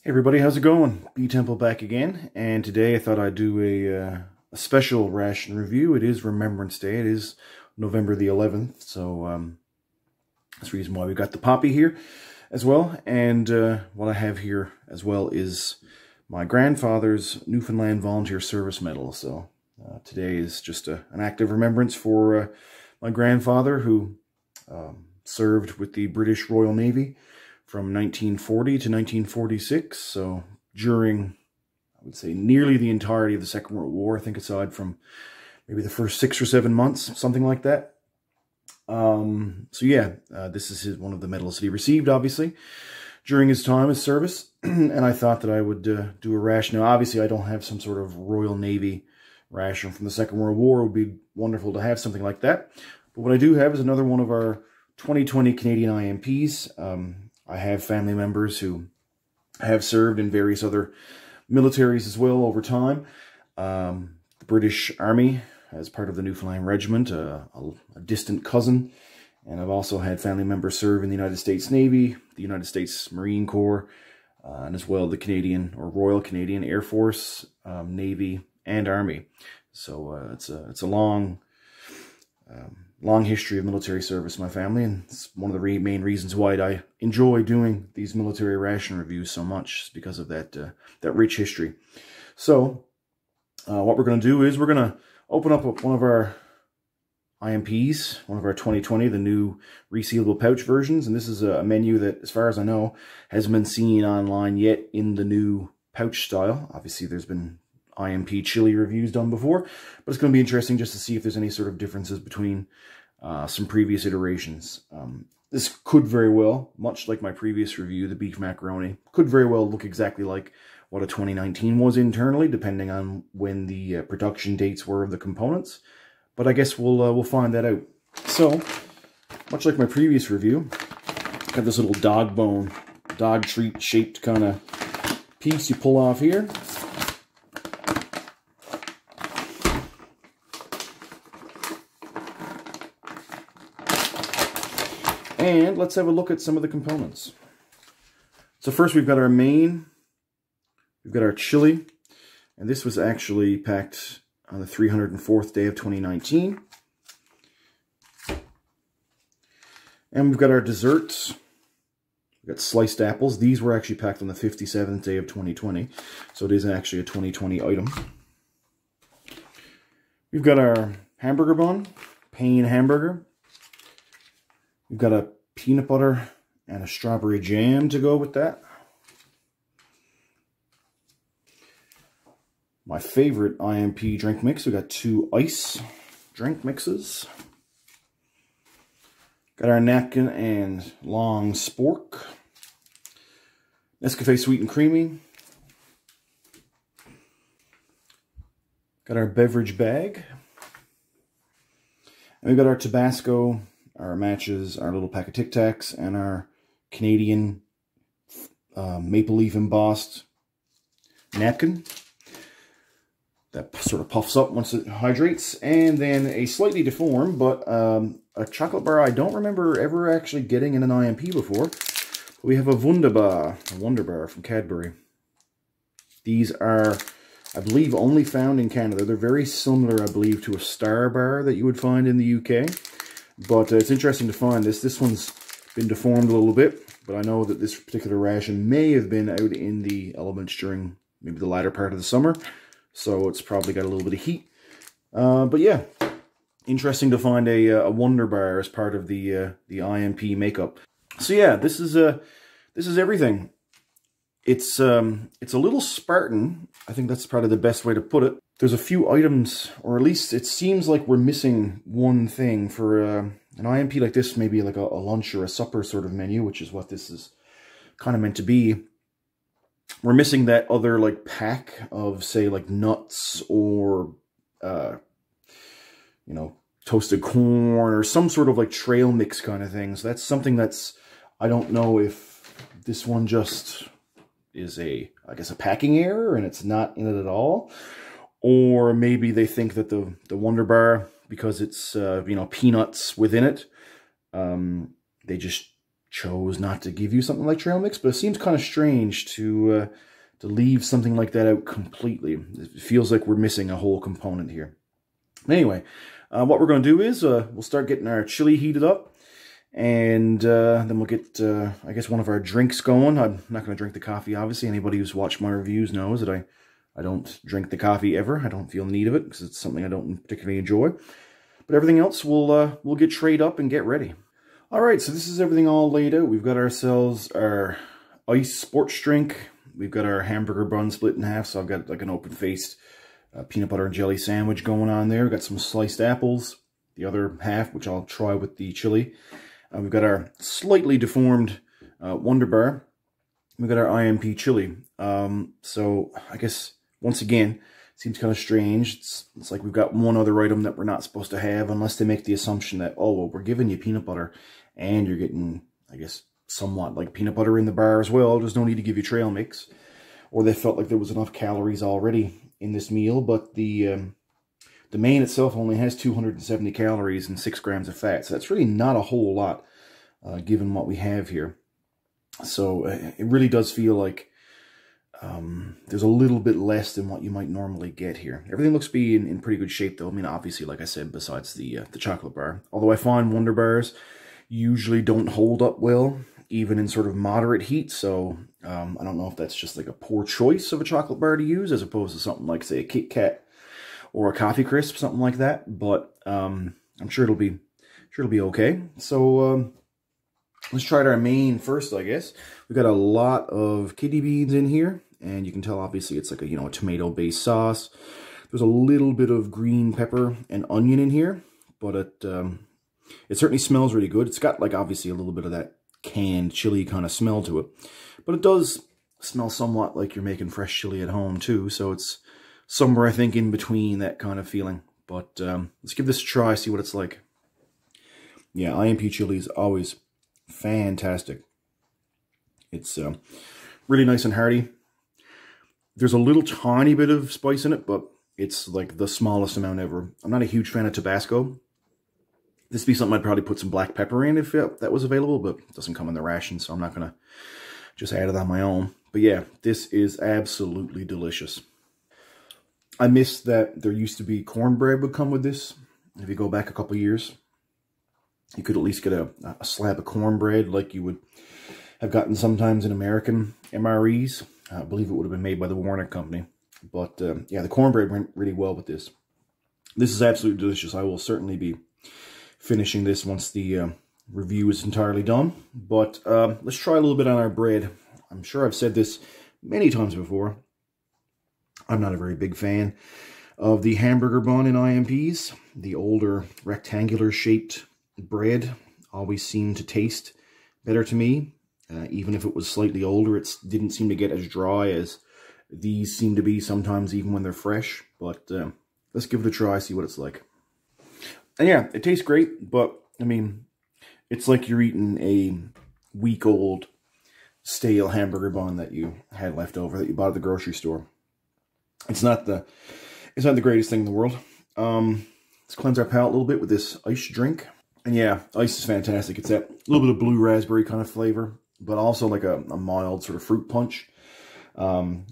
Hey everybody, how's it going? B-Temple back again, and today I thought I'd do a special ration review. It is Remembrance Day. It is November the 11th, so that's the reason why we got the poppy here as well. And what I have here as well is my grandfather's Newfoundland Volunteer Service Medal. So today is just an act of remembrance for my grandfather, who served with the British Royal Navy from 1940 to 1946, so during, I would say, nearly the entirety of the Second World War, I think aside from maybe the first 6 or 7 months, something like that. So yeah, this is one of the medals that he received, obviously, during his time as service, and I thought that I would do a ration. Now, obviously, I don't have some sort of Royal Navy ration from the Second World War. It would be wonderful to have something like that, but what I do have is another one of our 2020 Canadian IMPs. I have family members who have served in various other militaries as well over time. The British Army as part of the Newfoundland Regiment, a distant cousin. And I've also had family members serve in the United States Navy, the United States Marine Corps, and as well the Canadian or Royal Canadian Air Force, Navy, and Army. So it's a long history of military service in my family, and it's one of the main reasons why I enjoy doing these military ration reviews so much, is because of that rich history. So what we're going to do is we're going to open up one of our IMPs, one of our 2020, the new resealable pouch versions, and this is a menu that, as far as I know, hasn't been seen online yet in the new pouch style. Obviously, there's been IMP chili reviews done before, but it's going to be interesting just to see if there's any sort of differences between some previous iterations. This could very well, much like my previous review, the beef macaroni, could very well look exactly like what a 2019 was internally, depending on when the production dates were of the components. But I guess we'll find that out. So, much like my previous review, I got this little dog bone, dog treat shaped kind of piece you pull off here. And let's have a look at some of the components. So first we've got our main, we've got our chili, and this was actually packed on the 304th day of 2019. And we've got our desserts. We've got sliced apples. These were actually packed on the 57th day of 2020, so it is actually a 2020 item. We've got our hamburger bun, Pain hamburger. We've got a peanut butter and a strawberry jam to go with that. My favorite IMP drink mix, we got 2 ice drink mixes. Got our napkin and long spork. Nescafe Sweet and Creamy. Got our beverage bag. And we've got our Tabasco, our matches, our little pack of Tic Tacs, and our Canadian maple leaf embossed napkin that sort of puffs up once it hydrates. And then a slightly deformed, but a chocolate bar I don't remember ever actually getting in an IMP before. We have a Wonder Bar from Cadbury. These are, I believe, only found in Canada. They're very similar, I believe, to a Star Bar that you would find in the UK. But it's interesting to find this. This one's been deformed a little bit, but I know that this particular ration may have been out in the elements during maybe the latter part of the summer, so it's probably got a little bit of heat. But yeah, interesting to find a Wonder Bar as part of the IMP makeup. So yeah, this is everything. It's a little Spartan. I think that's probably the best way to put it. There's a few items, or at least it seems like we're missing one thing for an IMP like this, maybe like a lunch or a supper sort of menu, which is what this is kind of meant to be. We're missing that other like pack of, say, like nuts or, you know, toasted corn or some sort of like trail mix kind of thing. So that's something that's, I don't know if this one just is I guess a packing error and it's not in it at all. Or maybe they think that the Wonder Bar, because it's, you know, peanuts within it, they just chose not to give you something like trail mix, but it seems kind of strange to leave something like that out completely. It feels like we're missing a whole component here. Anyway, what we're going to do is we'll start getting our chili heated up, and then we'll get, I guess, one of our drinks going. I'm not going to drink the coffee, obviously. Anybody who's watched my reviews knows that I don't drink the coffee ever. I don't feel the need of it because it's something I don't particularly enjoy. But everything else, we'll get trayed up and get ready. All right, so this is everything all laid out. We've got ourselves our ice sports drink. We've got our hamburger bun split in half, so I've got like an open-faced peanut butter and jelly sandwich going on there. We've got some sliced apples, the other half, which I'll try with the chili. We've got our slightly deformed Wonder Bar. We've got our IMP chili. So I guess, once again, seems kind of strange. It's like we've got one other item that we're not supposed to have, unless they make the assumption that, oh, well, we're giving you peanut butter and you're getting, I guess, somewhat like peanut butter in the bar as well. There's no need to give you trail mix. Or they felt like there was enough calories already in this meal, but the main itself only has 270 calories and 6 grams of fat. So that's really not a whole lot, given what we have here. So it really does feel like there's a little bit less than what you might normally get here. Everything looks to be in pretty good shape, though. I mean, obviously, like I said, besides the chocolate bar. Although I find Wonder Bars usually don't hold up well, even in sort of moderate heat. So I don't know if that's just like a poor choice of a chocolate bar to use, as opposed to something like, say, a Kit Kat or a Coffee Crisp, something like that. But I'm sure it'll be okay. So let's try our main first, I guess. We've got a lot of kidney beans in here, and you can tell obviously it's like a, a tomato-based sauce. There's a little bit of green pepper and onion in here, but it certainly smells really good. It's got like obviously a little bit of that canned chili kind of smell to it, but it does smell somewhat like you're making fresh chili at home too. So it's somewhere, I think, in between that kind of feeling. But let's give this a try, see what it's like. Yeah, IMP chili is always fantastic. It's really nice and hearty. There's a little tiny bit of spice in it, but it's like the smallest amount ever. I'm not a huge fan of Tabasco. This would be something I'd probably put some black pepper in if that was available, but it doesn't come in the ration, so I'm not going to just add it on my own. But yeah, this is absolutely delicious. I miss that there used to be cornbread would come with this. If you go back a couple years, you could at least get a slab of cornbread like you would have gotten sometimes in American MREs. I believe it would have been made by the Warnick Company. But yeah, the cornbread went really well with this. This is absolutely delicious. I will certainly be finishing this once the review is entirely done. But let's try a little bit on our bread. I'm sure I've said this many times before. I'm not a very big fan of the hamburger bun in IMPs. The older rectangular shaped bread always seemed to taste better to me. Even if it was slightly older, it didn't seem to get as dry as these seem to be sometimes, even when they're fresh. But let's give it a try, see what it's like. And yeah, it tastes great, but I mean, it's like you're eating a week-old stale hamburger bun that you had left over that you bought at the grocery store. It's not the greatest thing in the world. Let's cleanse our palate a little bit with this ice drink. And yeah, ice is fantastic. It's that little bit of blue raspberry kind of flavor, but also like a mild sort of fruit punch.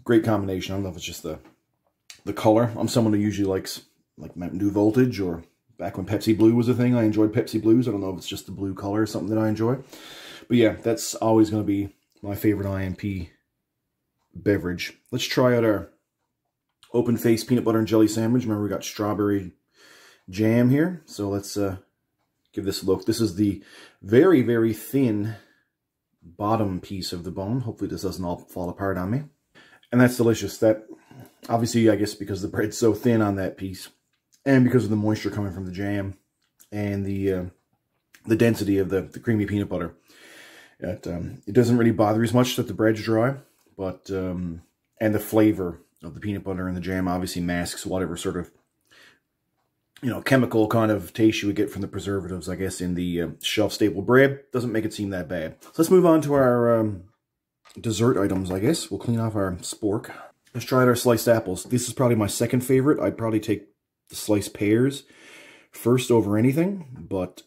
Great combination. I don't know if it's just the color. I'm someone who usually likes like Mountain Dew Voltage, or back when Pepsi Blue was a thing, I enjoyed Pepsi Blues. I don't know if it's just the blue color or something that I enjoy. But yeah, that's always going to be my favorite IMP beverage. Let's try out our open-faced peanut butter and jelly sandwich. Remember, we got strawberry jam here. So let's give this a look. This is the very, very thin bottom piece of the bone. Hopefully this doesn't all fall apart on me. And that's delicious. That, obviously, I guess because the bread's so thin on that piece, and because of the moisture coming from the jam, and the density of the creamy peanut butter, it doesn't really bother as much that the bread's dry, but and the flavor of the peanut butter and the jam obviously masks whatever sort of chemical kind of taste you would get from the preservatives, I guess, in the shelf-stable bread. Doesn't make it seem that bad. So let's move on to our dessert items, I guess. We'll clean off our spork. Let's try out our sliced apples. This is probably my second favorite. I'd probably take the sliced pears first over anything, but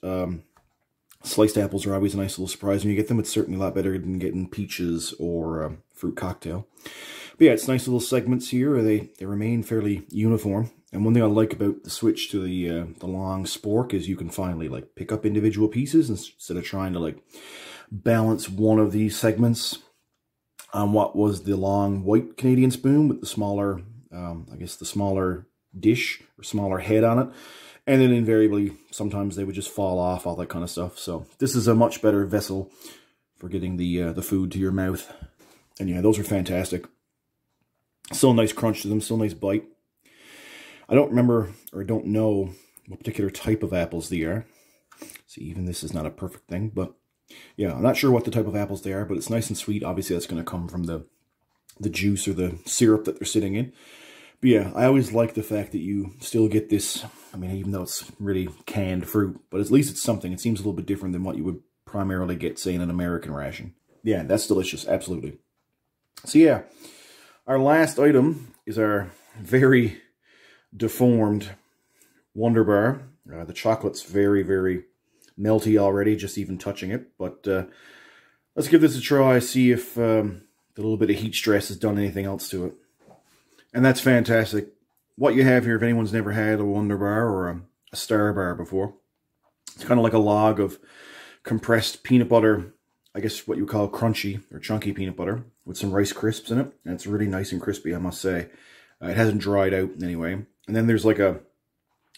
Sliced apples are always a nice little surprise when you get them. It's certainly a lot better than getting peaches or fruit cocktail. But yeah, it's nice little segments here. They remain fairly uniform. And one thing I like about the switch to the long spork is you can finally like pick up individual pieces instead of trying to like balance one of these segments on what was the long white Canadian spoon with the smaller, I guess the smaller dish or smaller head on it. And then invariably, sometimes they would just fall off, all that kind of stuff. So this is a much better vessel for getting the food to your mouth. And yeah, those are fantastic. Still a nice crunch to them, still a nice bite. I don't remember, or I don't know what particular type of apples they are. See, even this is not a perfect thing, but yeah, I'm not sure what the type of apples they are, but it's nice and sweet. Obviously, that's going to come from the juice or the syrup that they're sitting in. But yeah, I always like the fact that you still get this, I mean, even though it's really canned fruit, but at least it's something. It seems a little bit different than what you would primarily get, say, in an American ration. Yeah, that's delicious, absolutely. So yeah, our last item is our very deformed Wonder Bar. The chocolate's very, very melty already, just even touching it. But let's give this a try, see if the little bit of heat stress has done anything else to it. And that's fantastic. What you have here, if anyone's never had a Wonder Bar or a Star Bar before, it's kind of like a log of compressed peanut butter, I guess what you would call crunchy or chunky peanut butter with some Rice Crisps in it. And it's really nice and crispy, I must say. It hasn't dried out anyway. And then there's like a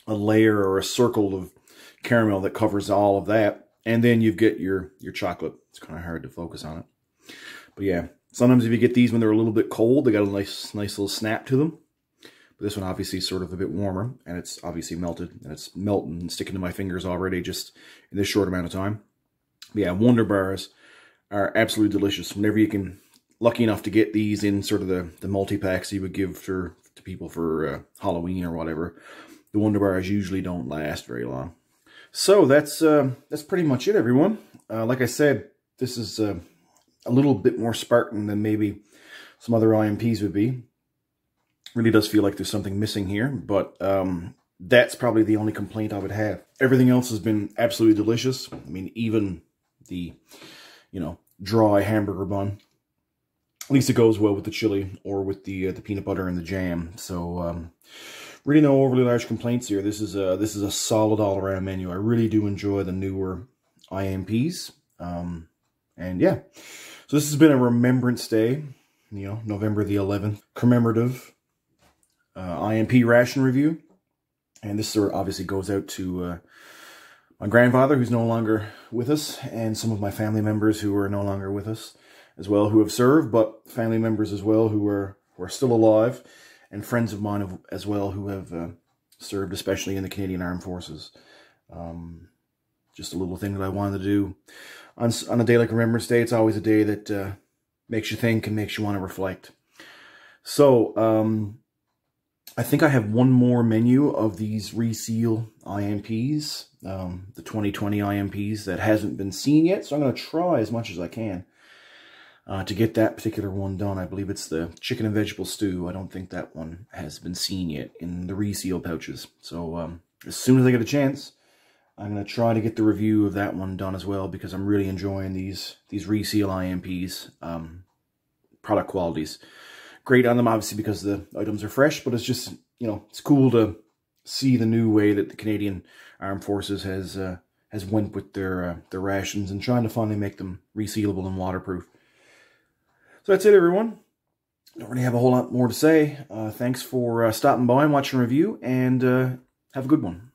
layer or a circle of caramel that covers all of that. And then you get your chocolate. It's kind of hard to focus on it. But yeah, sometimes if you get these when they're a little bit cold, they got a nice little snap to them. But this one obviously is sort of a bit warmer, and it's obviously melted, and it's melting and sticking to my fingers already just in this short amount of time. But yeah, Wonder Bars are absolutely delicious. Whenever you can, lucky enough to get these in sort of the multi-packs you would give to people for Halloween or whatever, the Wonder Bars usually don't last very long. So that's pretty much it, everyone. Like I said, this is a little bit more Spartan than maybe some other IMPs would be. Really does feel like there's something missing here, but that's probably the only complaint I would have. Everything else has been absolutely delicious. I mean, even the, dry hamburger bun. At least it goes well with the chili or with the peanut butter and the jam. So really no overly large complaints here. This is a solid all-around menu. I really do enjoy the newer IMPs. And yeah, so this has been a Remembrance Day, November the 11th, commemorative IMP ration review. And this obviously goes out to my grandfather, who's no longer with us, and some of my family members who are no longer with us as well, who have served, but family members as well who are still alive, and friends of mine as well who have served, especially in the Canadian Armed Forces. Just a little thing that I wanted to do on a day like Remembrance Day. It's always a day that makes you think and makes you want to reflect. So, I think I have one more menu of these reseal IMPs, the 2020 IMPs that hasn't been seen yet. So I'm going to try as much as I can to get that particular one done. I believe it's the chicken and vegetable stew. I don't think that one has been seen yet in the reseal pouches. So as soon as I get a chance, I'm going to try to get the review of that one done as well, because I'm really enjoying these reseal IMPs. Product quality's great on them, obviously, because the items are fresh, but it's just, it's cool to see the new way that the Canadian Armed Forces has went with their rations and trying to finally make them resealable and waterproof. So that's it, everyone. Don't really have a whole lot more to say. Thanks for stopping by and watching the review, and have a good one.